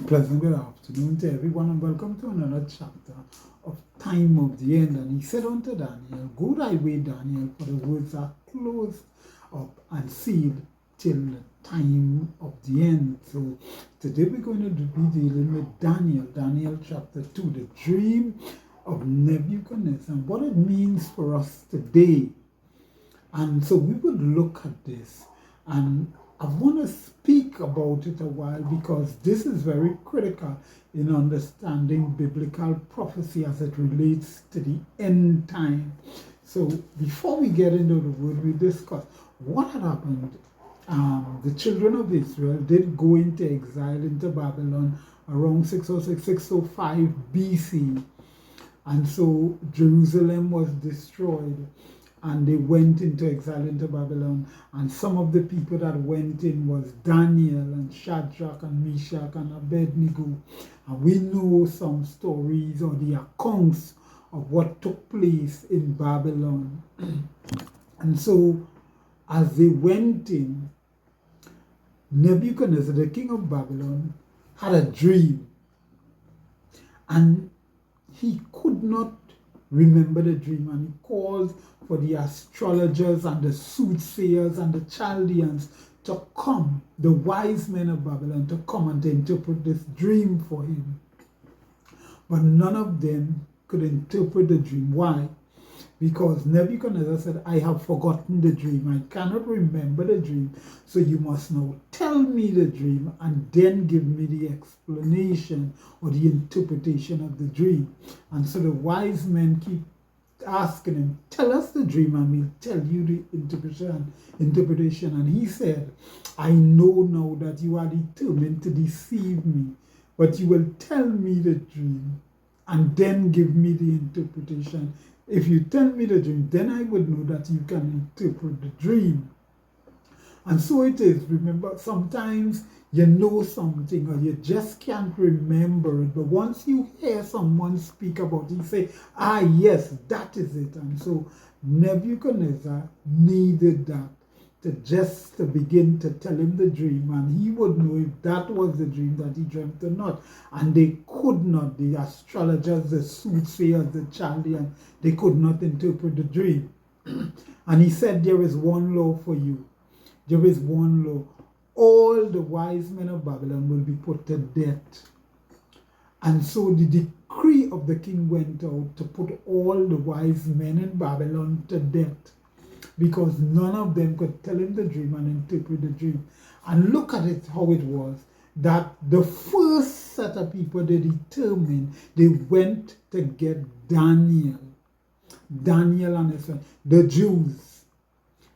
Pleasant good afternoon to everyone, and welcome to another chapter of Time of the End. And he said unto Daniel, Go thy way, Daniel, for the words are closed up and sealed till the time of the end. So today we're going to be dealing with Daniel chapter 2, the dream of Nebuchadnezzar, and what it means for us today. And so we will look at this, and I want to speak about it a while because this is very critical in understanding biblical prophecy as it relates to the end time. So before we get into the word, we discuss what had happened. The children of Israel did go into exile into Babylon around 606, 605 BC. And so Jerusalem was destroyed, and they went into exile into Babylon. And some of the people that went in was Daniel and Shadrach and Meshach and Abednego. And we know some stories or the accounts of what took place in Babylon. And so as they went in, Nebuchadnezzar, the king of Babylon, had a dream. And he could not remember the dream, and he called for the astrologers and the soothsayers and the Chaldeans to come, the wise men of Babylon, to come and to interpret this dream for him. But none of them could interpret the dream. Why? Because Nebuchadnezzar said, I have forgotten the dream. I cannot remember the dream. So you must now tell me the dream and then give me the explanation or the interpretation of the dream. And so the wise men keep asking him, tell us the dream and we'll tell you the interpretation. And he said, I know now that you are determined to deceive me, but you will tell me the dream and then give me the interpretation. If you tell me the dream, then I would know that you can interpret the dream. And so it is. Remember, sometimes you know something or you just can't remember it. But once you hear someone speak about it, you say, yes, that is it. And so Nebuchadnezzar needed that to begin to tell him the dream, and he would know if that was the dream that he dreamt or not. And they could not, the astrologers, the soothsayers, the Chaldeans, they could not interpret the dream. And he said, there is one law for you. There is one law. All the wise men of Babylon will be put to death. And so the decree of the king went out to put all the wise men in Babylon to death, because none of them could tell him the dream and interpret the dream. And look at it, how it was, that the first set of people they determined, they went to get Daniel and his friend, the Jews.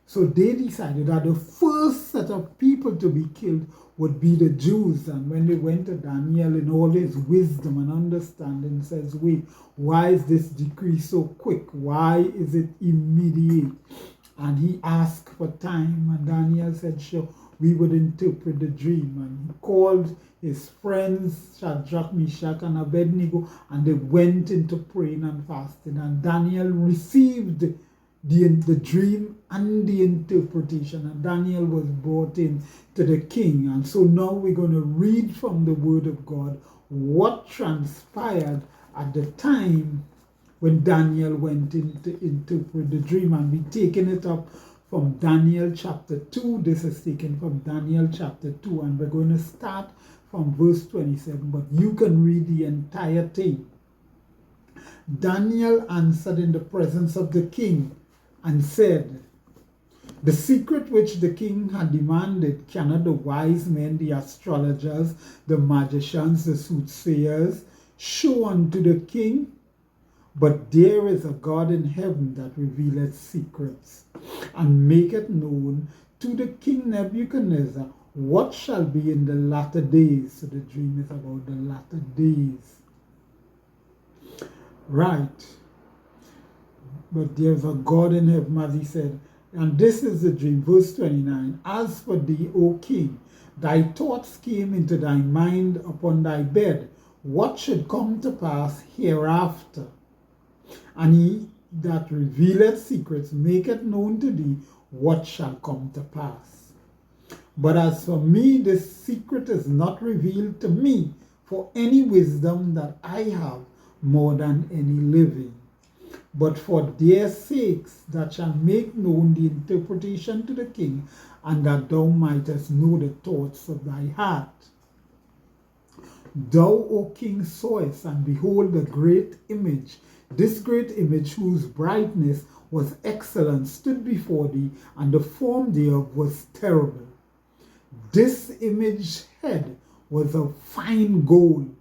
So they decided that the first set of people to be killed would be the Jews. And when they went to Daniel in all his wisdom and understanding, says, wait, why is this decree so quick? Why is it immediate? And he asked for time, and Daniel said, sure, we would interpret the dream. And he called his friends, Shadrach, Meshach, and Abednego, and they went into praying and fasting. And Daniel received the dream and the interpretation, and Daniel was brought in to the king. And so now we're going to read from the word of God what transpired at the time when Daniel went in to interpret the dream. And we're taking it up from Daniel chapter 2. This is taken from Daniel chapter 2, and we're going to start from verse 27, but you can read the entire thing. Daniel answered in the presence of the king and said, the secret which the king had demanded cannot the wise men, the astrologers, the magicians, the soothsayers show unto the king? But there is a God in heaven that revealeth secrets, and maketh known to the king Nebuchadnezzar what shall be in the latter days. So the dream is about the latter days. Right. But there's a God in heaven, as he said. And this is the dream, verse 29. As for thee, O king, thy thoughts came into thy mind upon thy bed, what should come to pass hereafter. And he that revealeth secrets maketh known to thee what shall come to pass. But as for me, this secret is not revealed to me, for any wisdom that I have more than any living. But for their sakes that shall make known the interpretation to the king, and that thou mightest know the thoughts of thy heart. Thou, O king, sawest, and behold, the great image, this great image whose brightness was excellent, stood before thee, and the form thereof was terrible. This image's head was of fine gold,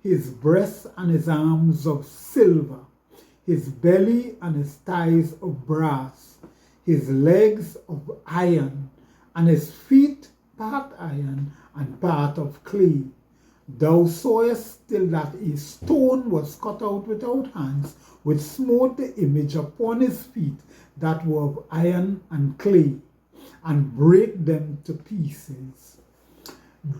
his breast and his arms of silver, his belly and his thighs of brass, his legs of iron, and his feet part iron and part of clay. Thou sawest still that a stone was cut out without hands, which smote the image upon his feet that were of iron and clay, and brake them to pieces.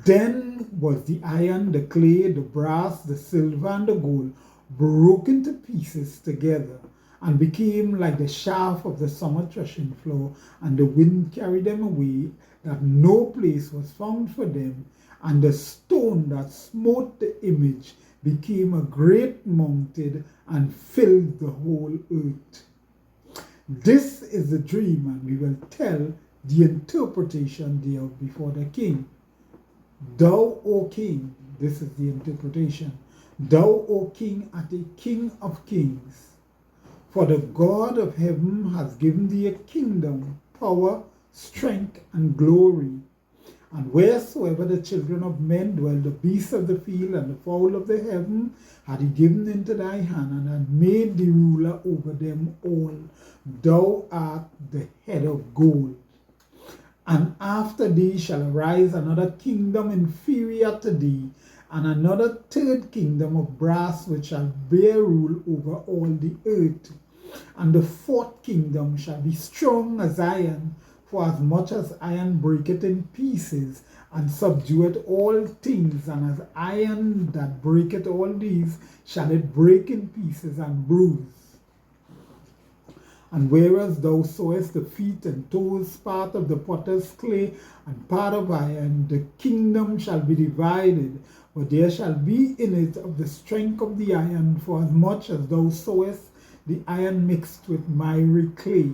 Then was the iron, the clay, the brass, the silver, and the gold broken to pieces together, and became like the chaff of the summer threshing floor, and the wind carried them away, that no place was found for them. And the stone that smote the image became a great mountain and filled the whole earth. This is the dream, and we will tell the interpretation thereof before the king. Thou, O king, this is the interpretation. Thou, O king, art a king of kings. For the God of heaven has given thee a kingdom, power, strength, and glory. And wheresoever the children of men dwell, the beasts of the field and the fowl of the heaven had he given into thy hand, and had made thee ruler over them all. Thou art the head of gold. And after thee shall arise another kingdom inferior to thee, and another third kingdom of brass, which shall bear rule over all the earth. And the fourth kingdom shall be strong as iron, for as much as iron breaketh in pieces, and subdueth all things, and as iron that breaketh all these, shall it break in pieces and bruise. And whereas thou sawest the feet and toes, part of the potter's clay and part of iron, the kingdom shall be divided, but there shall be in it of the strength of the iron, for as much as thou sawest the iron mixed with miry clay.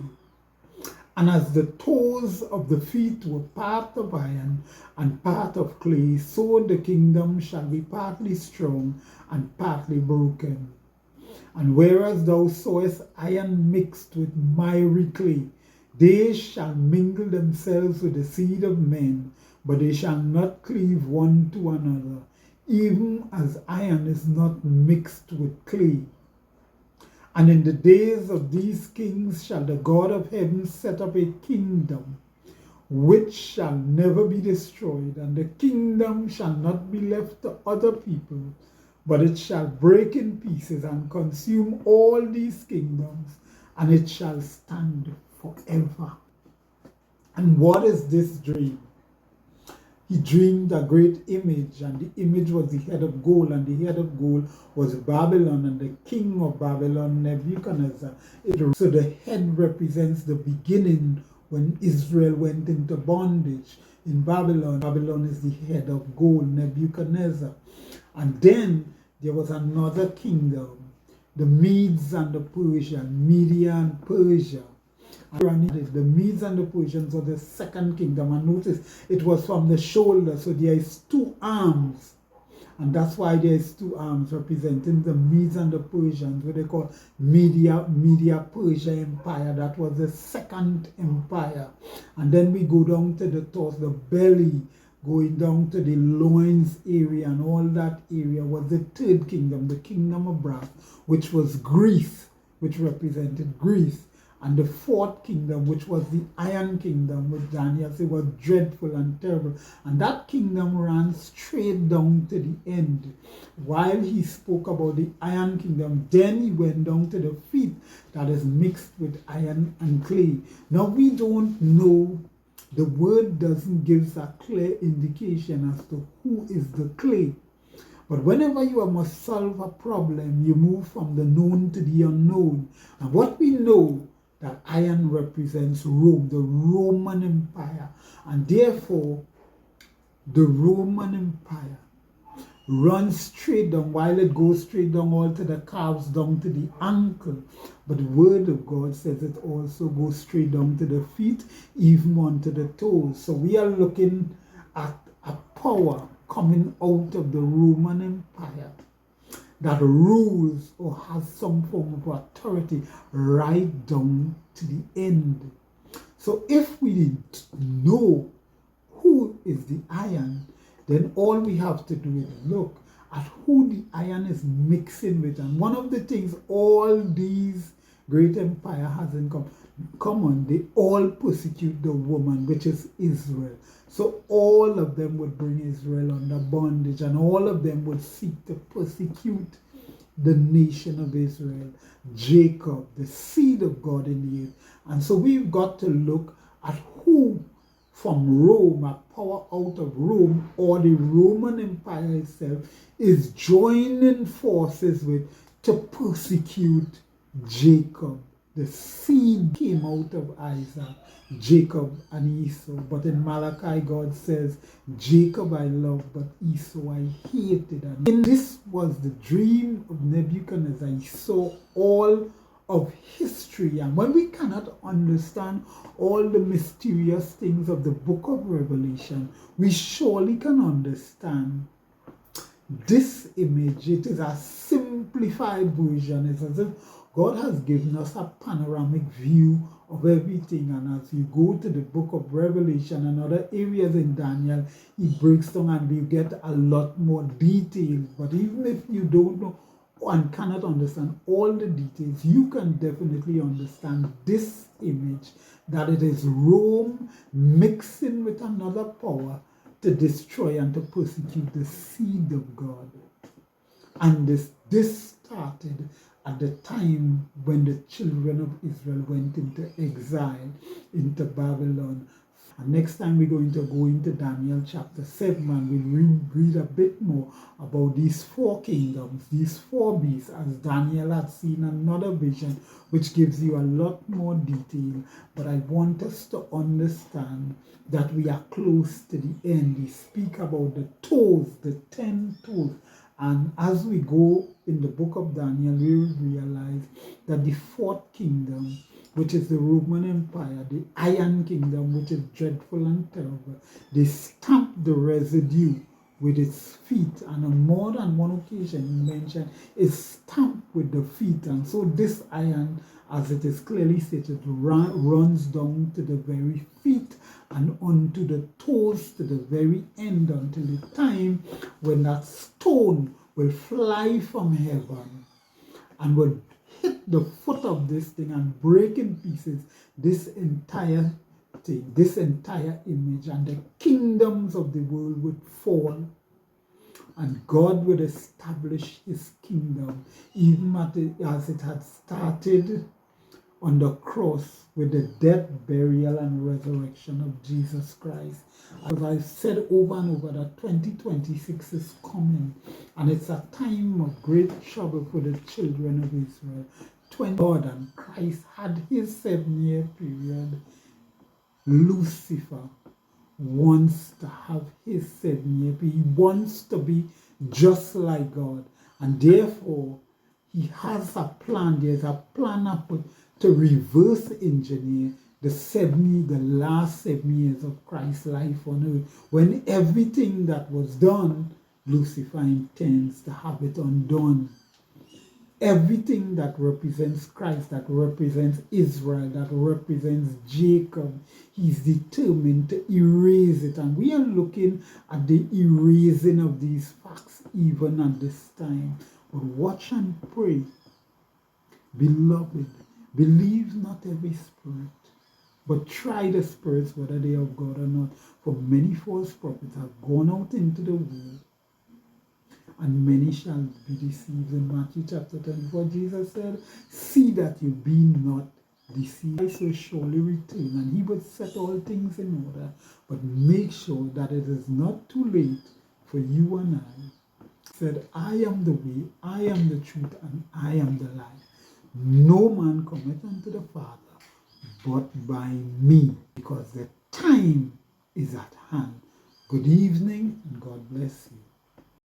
And as the toes of the feet were part of iron and part of clay, so the kingdom shall be partly strong and partly broken. And whereas thou sawest iron mixed with miry clay, they shall mingle themselves with the seed of men, but they shall not cleave one to another, even as iron is not mixed with clay. And in the days of these kings shall the God of heaven set up a kingdom which shall never be destroyed, and the kingdom shall not be left to other people, but it shall break in pieces and consume all these kingdoms, and it shall stand forever. And what is this dream? He dreamed a great image, and the image was the head of gold, and the head of gold was Babylon, and the king of Babylon, Nebuchadnezzar. So the head represents the beginning when Israel went into bondage in Babylon. Babylon is the head of gold, Nebuchadnezzar. And then there was another kingdom, the Medes and the Persians, Media and Persia. The Medes and the Persians are the second kingdom, and notice it was from the shoulder, so there is two arms, and that's why there is two arms representing the Medes and the Persians, what they call Media Persia Empire. That was the second empire. And then we go down to the torso, the belly, going down to the loins area, and all that area was the third kingdom, the kingdom of brass, which was Greece, which represented Greece. And the fourth kingdom, which was the Iron Kingdom, which Daniel said was dreadful and terrible. And that kingdom ran straight down to the end. While he spoke about the Iron Kingdom, then he went down to the feet that is mixed with iron and clay. Now we don't know, the word doesn't give a clear indication as to who is the clay. But whenever you must solve a problem, you move from the known to the unknown. And what we know, that iron represents Rome, the Roman Empire. And therefore, the Roman Empire runs straight down, while it goes straight down all to the calves, down to the ankle. But the word of God says it also goes straight down to the feet, even onto the toes. So we are looking at a power coming out of the Roman Empire that rules or has some form of authority right down to the end. So if we didn't know who is the iron, then all we have to do is look at who the iron is mixing with. And one of the things all these great empire has in common, they all persecute the woman, which is Israel. So all of them would bring Israel under bondage, and all of them would seek to persecute the nation of Israel, Jacob, the seed of God in the earth. And so we've got to look at who from Rome, a power out of Rome, or the Roman Empire itself, is joining forces with to persecute Jacob. The seed came out of Isaac, Jacob and Esau. But in Malachi, God says, Jacob I love, but Esau I hated. And this was the dream of Nebuchadnezzar. He saw all of history. And when we cannot understand all the mysterious things of the book of Revelation, we surely can understand this image. It is a simplified version. It's as if God has given us a panoramic view of everything. And as you go to the book of Revelation and other areas in Daniel, it breaks down and we get a lot more details. But even if you don't know and cannot understand all the details, you can definitely understand this image, that it is Rome mixing with another power to destroy and to persecute the seed of God. And this started at the time when the children of Israel went into exile, into Babylon. And next time we're going to go into Daniel chapter 7 and we'll read a bit more about these four kingdoms, these four beasts, as Daniel had seen another vision which gives you a lot more detail. But I want us to understand that we are close to the end. We speak about the toes, the 10 toes. And as we go in the book of Daniel, we will realize that the fourth kingdom, which is the Roman Empire, the Iron Kingdom, which is dreadful and terrible, they stamped the residue with its feet. And on more than one occasion, he mentioned, is stamped with the feet. And so this iron, as it is clearly stated, runs down to the very feet and onto the toes to the very end, until the time when that stone will fly from heaven and will hit the foot of this thing and break in pieces this entire thing, this entire image, and the kingdoms of the world would fall. And God would establish his kingdom, even as it had started on the cross with the death, burial, and resurrection of Jesus Christ. As I've said over and over, that 2026 is coming, and it's a time of great trouble for the children of Israel. God and Christ had his 7-year period. Lucifer wants to have his 7-year period. He wants to be just like God, and therefore he has a plan. There's a plan up to reverse engineer the last 7 years of Christ's life on earth. When everything that was done, Lucifer intends to have it undone. Everything that represents Christ, that represents Israel, that represents Jacob, he's determined to erase it. And we are looking at the erasing of these facts even at this time. But watch and pray. Beloved, believe not every spirit, but try the spirits whether they are of God or not. For many false prophets have gone out into the world, and many shall be deceived. In Matthew chapter 24, Jesus said, see that you be not deceived. Christ will surely return, and he will set all things in order. But make sure that it is not too late for you and I. Said, I am the way, I am the truth, and I am the life. No man cometh unto the Father but by me, because the time is at hand. Good evening, and God bless you.